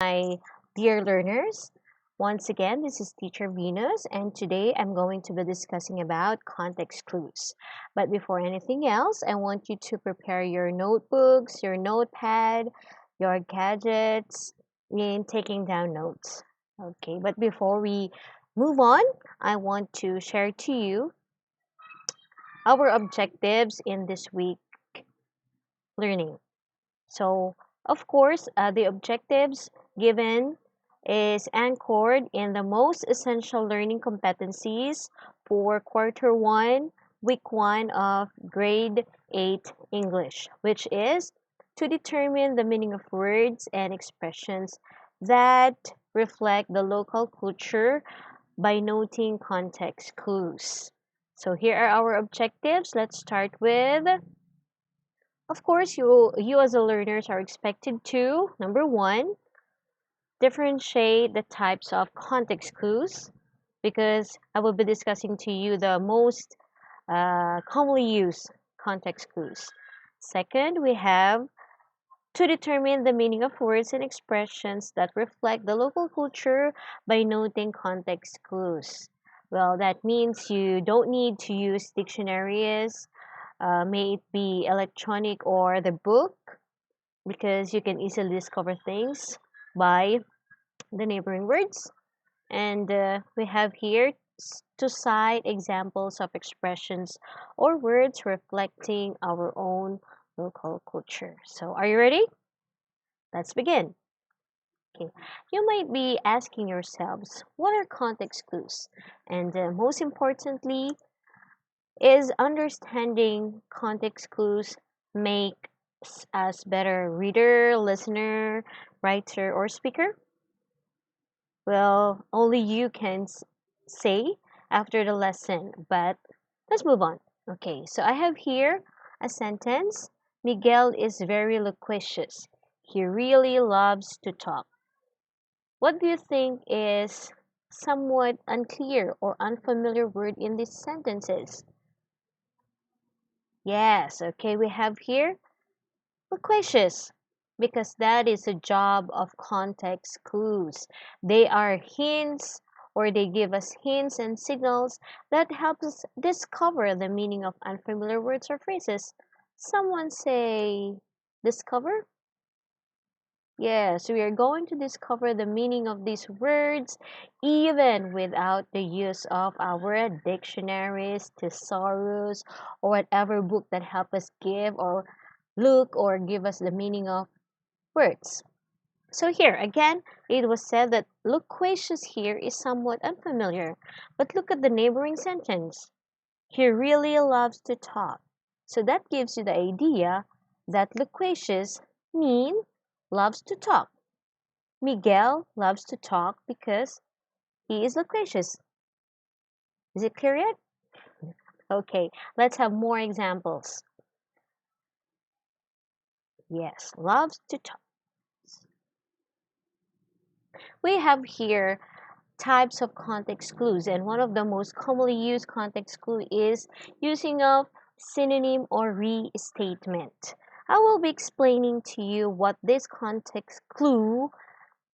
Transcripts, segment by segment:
my dear learners. Once again, this is Teacher Venus, and today I'm going to be discussing about context clues. But before anything else, I want you to prepare your notebooks, your notepad, your gadgets in taking down notes. Okay, but before we move on, I want to share to you our objectives in this week learning. So, of course, the objectives given is anchored in the most essential learning competencies for quarter one, week one of grade 8 English, which is to determine the meaning of words and expressions that reflect the local culture by noting context clues. So here are our objectives. Let's start with, of course, you as a learners are expected to, number one, differentiate the types of context clues because I will be discussing to you the most commonly used context clues. Second, we have to determine the meaning of words and expressions that reflect the local culture by noting context clues. Well, that means you don't need to use dictionaries, may it be electronic or the book, because you can easily discover things by the neighboring words. And we have here to cite examples of expressions or words reflecting our own local culture. So, are you ready? Let's begin. Okay. You might be asking yourselves, what are context clues? And most importantly, is understanding context clues make us better reader, listener, writer, or speaker? Well, only you can say after the lesson, but let's move on. Okay, so I have here a sentence. Miguel is very loquacious. He really loves to talk. What do you think is somewhat unclear or unfamiliar word in these sentences? Yes, okay, we have here loquacious because that is a job of context clues. They are hints or they give us hints and signals that help us discover the meaning of unfamiliar words or phrases. Someone say discover? Yes, we are going to discover the meaning of these words even without the use of our dictionaries, thesaurus, or whatever book that help us give or look or give us the meaning of words. So here again, it was said that loquacious here is somewhat unfamiliar, but look at the neighboring sentence. He really loves to talk. So that gives you the idea that loquacious mean loves to talk. Miguel loves to talk because he is loquacious. Is it clear yet? Okay, let's have more examples. Yes, loves to talk. We have here types of context clues, and one of the most commonly used context clue is using of synonym or restatement. I will be explaining to you what this context clue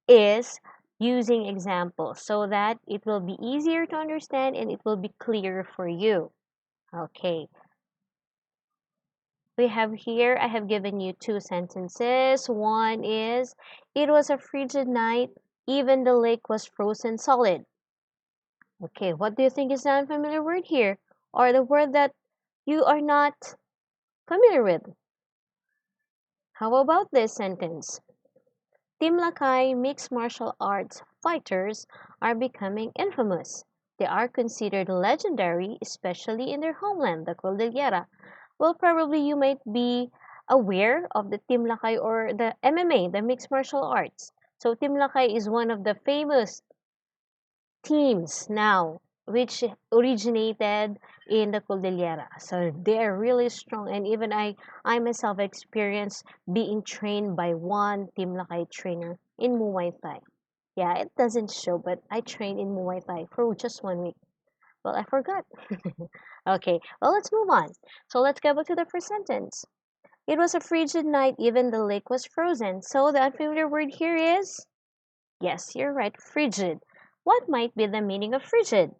is using examples so that it will be easier to understand and it will be clearer for you. Okay. We have here, I have given you two sentences. One is, it was a frigid night, even the lake was frozen solid. Okay, what do you think is the unfamiliar word here? Or the word that you are not familiar with? How about this sentence? Team Lakay mixed martial arts fighters are becoming infamous. They are considered legendary, especially in their homeland, the Cordillera. Well, probably you might be aware of the Team Lakay or the MMA, the mixed martial arts. So Team Lakay is one of the famous teams now which originated in the Cordillera. So they're really strong, and even I myself experienced being trained by one Team Lakay trainer in Muay Thai. Yeah, it doesn't show, but I trained in Muay Thai for just 1 week. Well, I forgot. Okay, well, let's move on. So let's go back to the first sentence. It was a frigid night, even the lake was frozen. So the unfamiliar word here is Yes, you're right, frigid. What might be the meaning of frigid?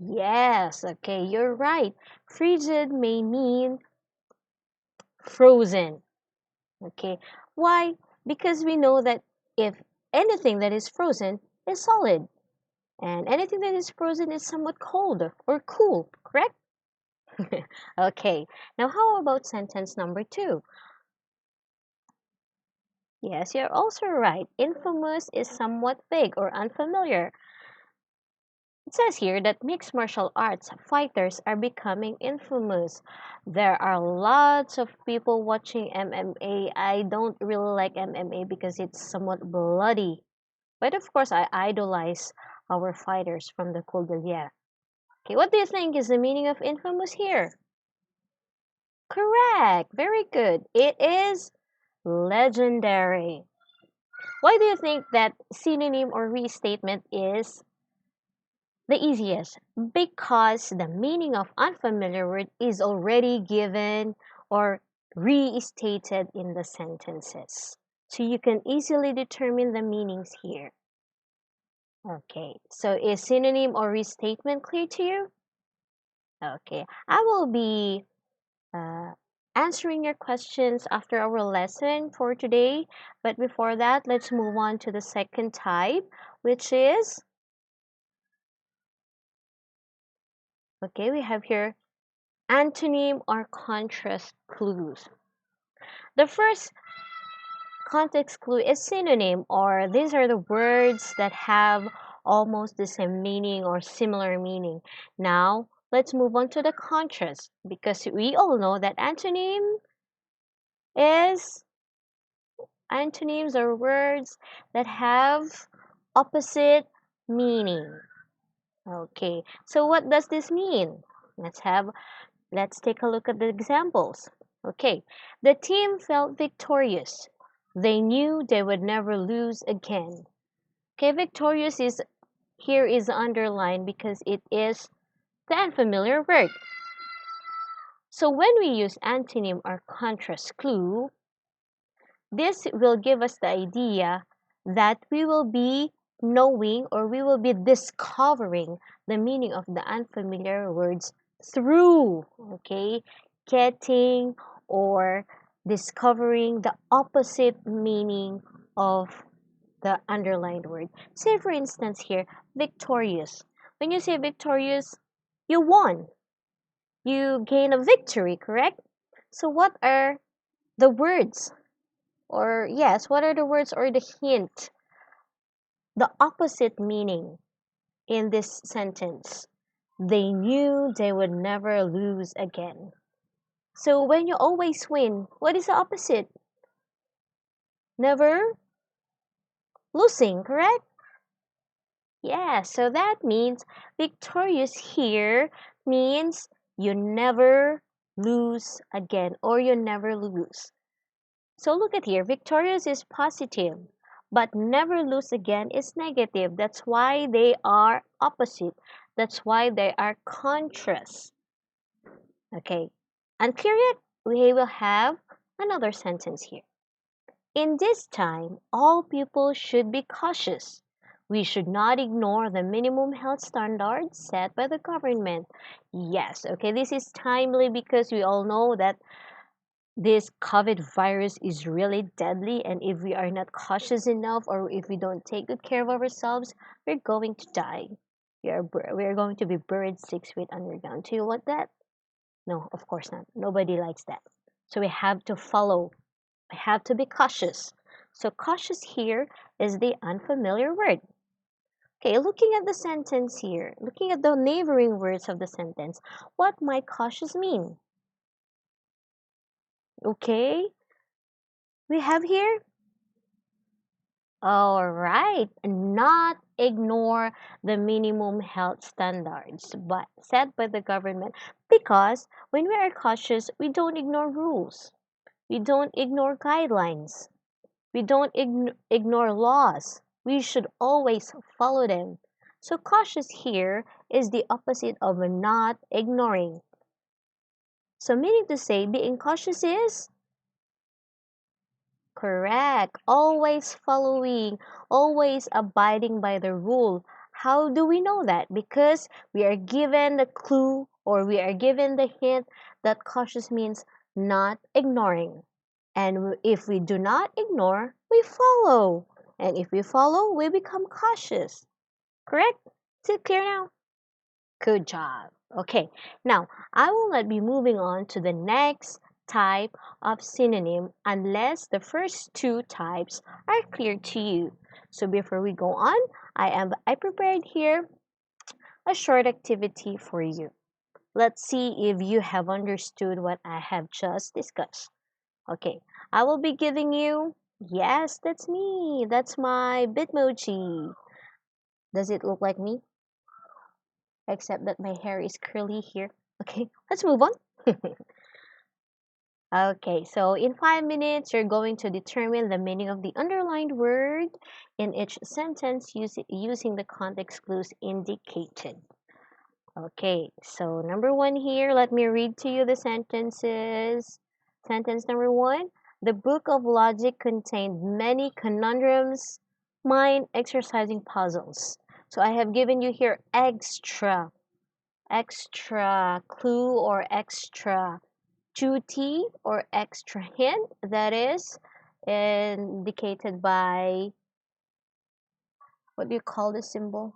Yes, okay, you're right. Frigid may mean frozen. Okay, why? Because we know that if anything that is frozen is solid, and anything that is frozen is somewhat cold or cool, correct? Okay, now how about sentence number two? Yes, you're also right. Infamous is somewhat vague or unfamiliar. It says here that mixed martial arts fighters are becoming infamous. There are lots of people watching MMA. I don't really like MMA because it's somewhat bloody. But of course, I idolize our fighters from the Cordillera. Okay, what do you think is the meaning of infamous here? Correct. Very good. It is legendary. Why do you think that synonym or restatement is the easiest? Because the meaning of unfamiliar word is already given or restated in the sentences. So you can easily determine the meanings here. Okay, so is synonym or restatement clear to you? Okay, I will be uh, answering your questions after our lesson for today. But before that, let's move on to the second type, which is, okay, we have here antonym or contrast clues. The first context clue is synonym, or these are the words that have almost the same meaning or similar meaning. Now, let's move on to the contrast because we all know that is antonyms are words that have opposite meaning. Okay, so what does this mean? Let's take a look at the examples. Okay, the team felt victorious. They knew they would never lose again. Okay, victorious is here is underlined because it is the unfamiliar word. So when we use antonym or contrast clue, this will give us the idea that we will be knowing or we will be discovering the meaning of the unfamiliar words through, okay, getting or discovering the opposite meaning of the underlined word. Say, for instance, here, victorious. When you say victorious, you won. You gain a victory, correct? So, what are the words or yes, what are the words or the hint, the opposite meaning in this sentence? They knew they would never lose again. So when you always win, what is the opposite? Never losing, correct? Yeah, so that means victorious here means you never lose again or you never lose. So look at here, victorious is positive, but never lose again is negative. That's why they are opposite. That's why they are contrast. Okay, unclear yet? We will have another sentence here. In this time, all people should be cautious. We should not ignore the minimum health standards set by the government. Yes, okay, this is timely because we all know that this COVID virus is really deadly, and if we are not cautious enough or if we don't take good care of ourselves, we're going to die. We are going to be buried 6 feet underground. Do you want that? No, of course not. Nobody likes that. So we have to follow. We have to be cautious. So cautious here is the unfamiliar word. Okay, looking at the sentence here, looking at the neighboring words of the sentence, what might cautious mean? Okay, we have here all right, not ignore the minimum health standards but set by the government because when we are cautious, we don't ignore rules. We don't ignore guidelines. We don't ignore laws. We should always follow them. So cautious here is the opposite of not ignoring. So meaning to say being cautious is Correct. Always following, always abiding by the rule. How do we know that? Because we are given the clue or we are given the hint that cautious means not ignoring. And if we do not ignore, we follow. And if we follow, we become cautious. Correct? Is it clear now? Good job. Okay, now I will not be moving on to the next type of synonym unless the first two types are clear to you. So before we go on, I prepared here a short activity for you. Let's see if you have understood what I have just discussed. Okay, I will be giving you, yes, that's me. That's my Bitmoji. Does it look like me? Except that my hair is curly here. Okay, let's move on. Okay, so in 5 minutes, you're going to determine the meaning of the underlined word in each sentence using the context clues indicated. Okay, so number one here, let me read to you the sentences. Sentence number one, the book of logic contained many conundrums, mind exercising puzzles. So I have given you here extra clue or extra duty or extra hint that is indicated by, what do you call this symbol?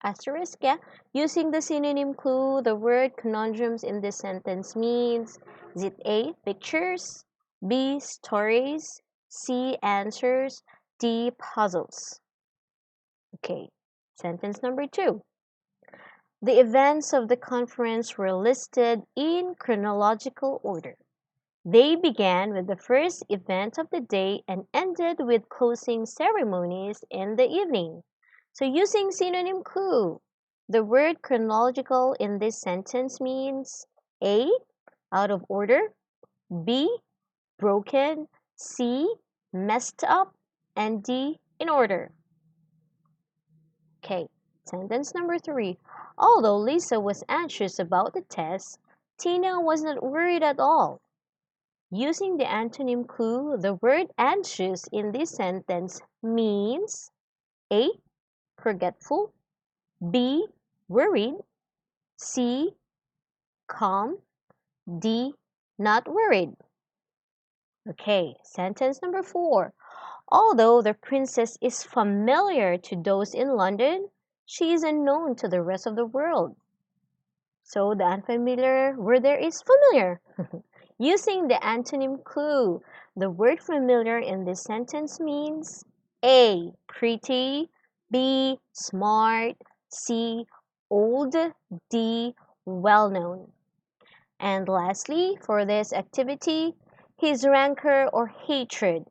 Asterisk, yeah. Using the synonym clue, the word conundrums in this sentence means, is it A, pictures, B, stories, C, answers, D, puzzles? Okay, sentence number two. The events of the conference were listed in chronological order. They began with the first event of the day and ended with closing ceremonies in the evening. So using synonym clue, the word chronological in this sentence means A, out of order, B, broken, C, messed up, and D, in order. Okay, sentence number three. Although Lisa was anxious about the test, Tina was not worried at all. Using the antonym clue, the word anxious in this sentence means A, forgetful, B, worried, C, calm, D, not worried. Okay, sentence number four. Although the princess is familiar to those in London, she is unknown to the rest of the world. So the unfamiliar word there is familiar. Using the antonym clue, the word familiar in this sentence means A, pretty, B, smart, C, old, D, well-known. And lastly, for this activity, his rancor or hatred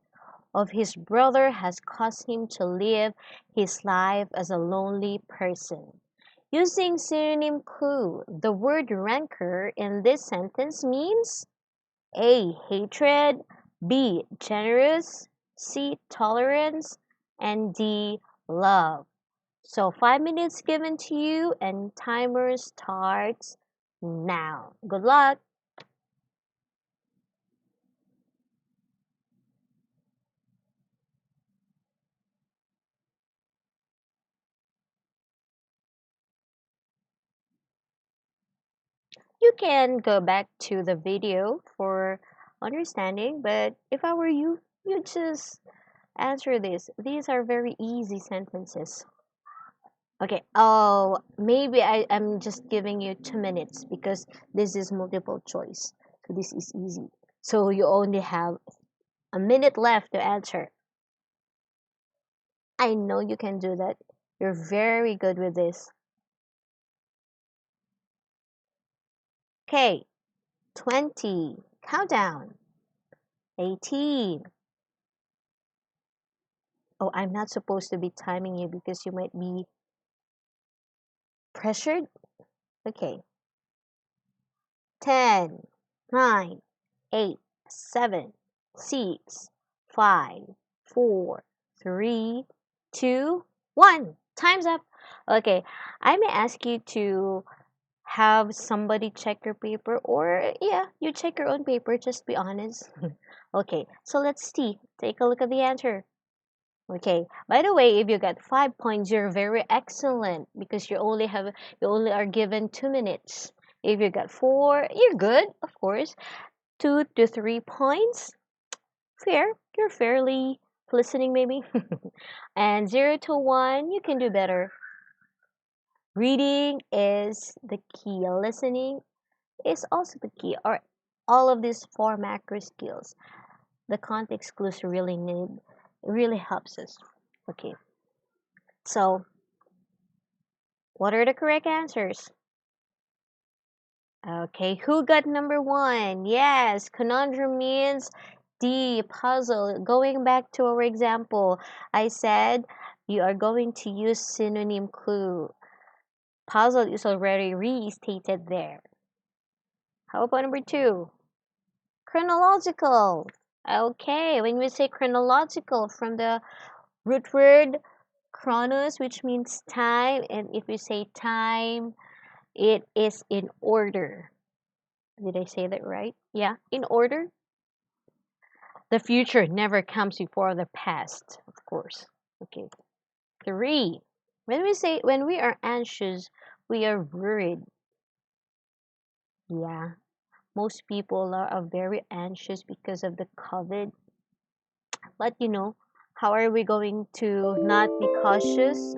of his brother has caused him to live his life as a lonely person. Using synonym clue, the word rancor in this sentence means A, hatred, B, generous, C, tolerance, and D, love. So 5 minutes given to you and timer starts now. Good luck! You can go back to the video for understanding, but if I were you, you just answer this. These are very easy sentences. Okay, oh, maybe I'm just giving you 2 minutes because this is multiple choice. So this is easy. So you only have a minute left to answer. I know you can do that. You're very good with this. Okay, 20. Countdown. 18. Oh, I'm not supposed to be timing you because you might be pressured. Okay. 10, 9, 8, 7, 6, 5, 4, 3, 2, 1. Time's up. Okay. I may ask you to have somebody check your paper, or yeah, you check your own paper, just be honest. Okay, so let's see. Take a look at the answer. Okay, by the way, if you got 5 points, you're very excellent because you only are given 2 minutes. If you got four, you're good, of course. 2 to 3 points, fair. You're fairly listening, maybe. And 0 to 1, you can do better. Reading is the key. Listening is also the key. Or all of these four macro skills, the context clues really helps us. Okay, so what are the correct answers? Okay, who got number one? Yes, conundrum means D, puzzle. Going back to our example, I said you are going to use synonym clue. Puzzle is already restated there. How about number two? Chronological. Okay, when we say chronological, from the root word chronos, which means time, and if we say time, it is in order. Did I say that right? Yeah, in order. The future never comes before the past, of course. Okay. Three. When we are anxious, we are worried. Yeah. Most people are very anxious because of the COVID. But how are we going to not be cautious?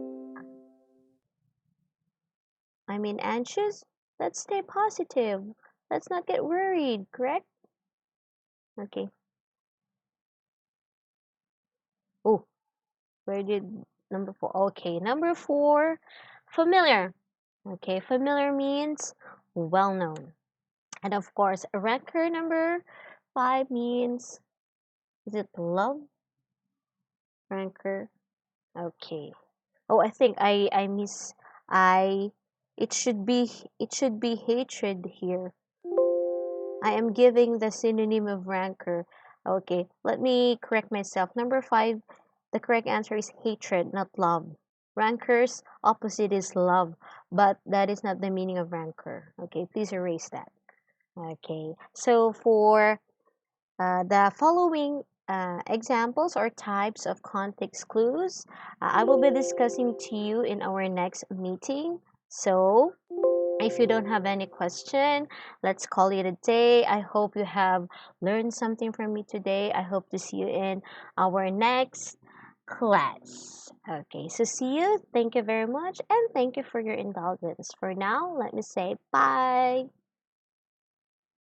I mean, anxious? Let's stay positive. Let's not get worried, correct? Okay. Oh, where did number four? Okay, number four, familiar. Okay, familiar means well known. And of course, record number five means, is it love? Rancor. Okay. Oh, I think I miss I it should be hatred here. I am giving the synonym of rancor. Okay, let me correct myself. Number five, the correct answer is hatred, not love. Rancor's opposite is love, but that is not the meaning of rancor. Okay, please erase that. Okay, so for the following examples or types of context clues, I will be discussing to you in our next meeting. So, if you don't have any question, let's call it a day. I hope you have learned something from me today. I hope to see you in our next class. Okay, so see you. Thank you very much, and thank you for your indulgence. For now, let me say bye.